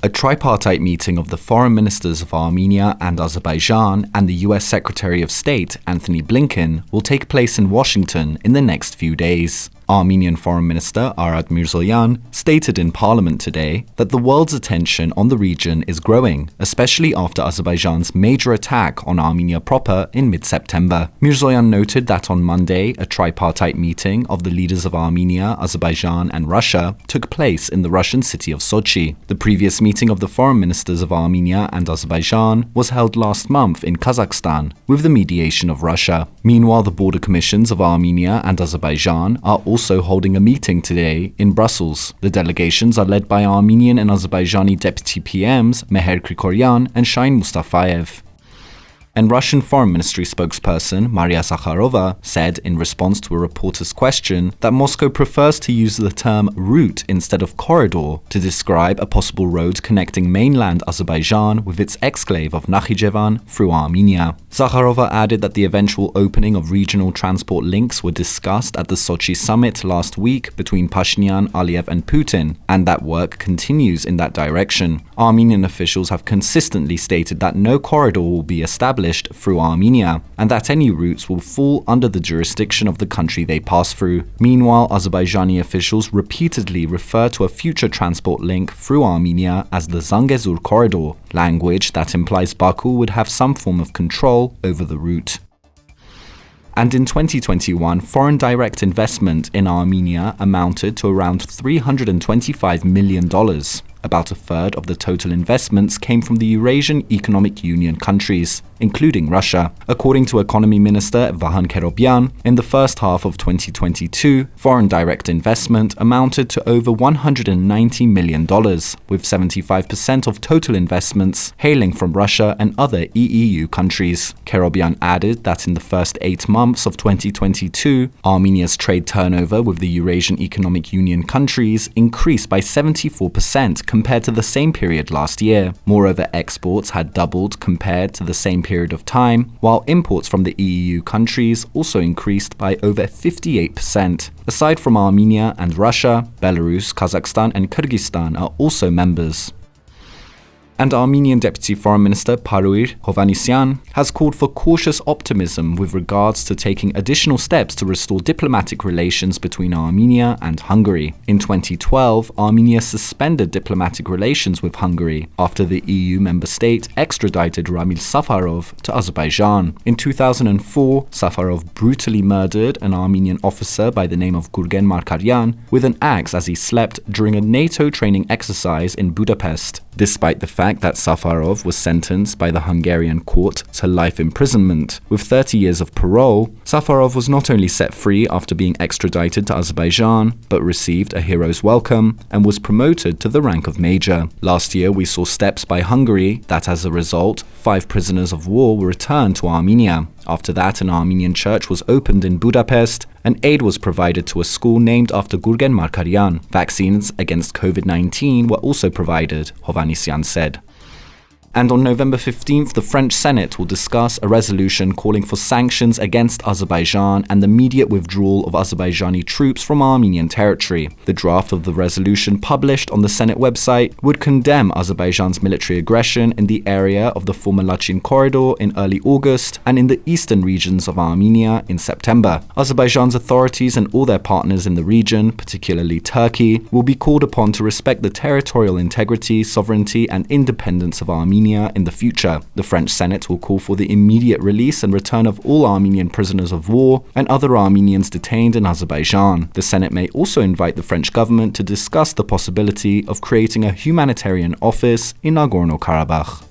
A tripartite meeting of the foreign ministers of Armenia and Azerbaijan and the US Secretary of State Antony Blinken will take place in Washington in the next few days. Armenian Foreign Minister Ararat Mirzoyan stated in Parliament today that the world's attention on the region is growing, especially after Azerbaijan's major attack on Armenia proper in mid-September. Mirzoyan noted that on Monday, a tripartite meeting of the leaders of Armenia, Azerbaijan and Russia took place in the Russian city of Sochi. The previous meeting of the foreign ministers of Armenia and Azerbaijan was held last month in Kazakhstan with the mediation of Russia. Meanwhile, the border commissions of Armenia and Azerbaijan are also holding a meeting today in Brussels. The delegations are led by Armenian and Azerbaijani deputy PMs Meher Krikorian and Shahin Mustafayev. And Russian Foreign Ministry spokesperson Maria Zakharova said in response to a reporter's question that Moscow prefers to use the term route instead of corridor to describe a possible road connecting mainland Azerbaijan with its exclave of Nakhichevan through Armenia. Zakharova added that the eventual opening of regional transport links were discussed at the Sochi summit last week between Pashinyan, Aliyev and Putin, and that work continues in that direction. Armenian officials have consistently stated that no corridor will be established through Armenia, and that any routes will fall under the jurisdiction of the country they pass through. Meanwhile, Azerbaijani officials repeatedly refer to a future transport link through Armenia as the Zangezur corridor, language that implies Baku would have some form of control over the route. And in 2021, foreign direct investment in Armenia amounted to around $325 million. About a third of the total investments came from the Eurasian Economic Union countries, including Russia. According to Economy Minister Vahan Kerobyan, in the first half of 2022, foreign direct investment amounted to over $190 million, with 75% of total investments hailing from Russia and other EEU countries. Kerobyan added that in the first 8 months of 2022, Armenia's trade turnover with the Eurasian Economic Union countries increased by 74% compared to the same period last year. Moreover, exports had doubled compared to the same period of time, while imports from the EEU countries also increased by over 58%. Aside from Armenia and Russia, Belarus, Kazakhstan and Kyrgyzstan are also members. And Armenian Deputy Foreign Minister Paruyr Hovhannisyan has called for cautious optimism with regards to taking additional steps to restore diplomatic relations between Armenia and Hungary. In 2012, Armenia suspended diplomatic relations with Hungary after the EU member state extradited Ramil Safarov to Azerbaijan. In 2004, Safarov brutally murdered an Armenian officer by the name of Gurgen Markaryan with an axe as he slept during a NATO training exercise in Budapest. Despite the fact that Safarov was sentenced by the Hungarian court to life imprisonment with 30 years of parole, Safarov was not only set free after being extradited to Azerbaijan, but received a hero's welcome and was promoted to the rank of major. Last year, we saw steps by Hungary that, as a result, 5 prisoners of war were returned to Armenia. After that, an Armenian church was opened in Budapest, and aid was provided to a school named after Gurgen Markaryan. Vaccines against COVID-19 were also provided, Hovhannisyan said. And on November 15th, the French Senate will discuss a resolution calling for sanctions against Azerbaijan and the immediate withdrawal of Azerbaijani troops from Armenian territory. The draft of the resolution published on the Senate website would condemn Azerbaijan's military aggression in the area of the former Lachin corridor in early August and in the eastern regions of Armenia in September. Azerbaijan's authorities and all their partners in the region, particularly Turkey, will be called upon to respect the territorial integrity, sovereignty and independence of Armenia in the future. The French Senate will call for the immediate release and return of all Armenian prisoners of war and other Armenians detained in Azerbaijan. The Senate may also invite the French government to discuss the possibility of creating a humanitarian office in Nagorno-Karabakh.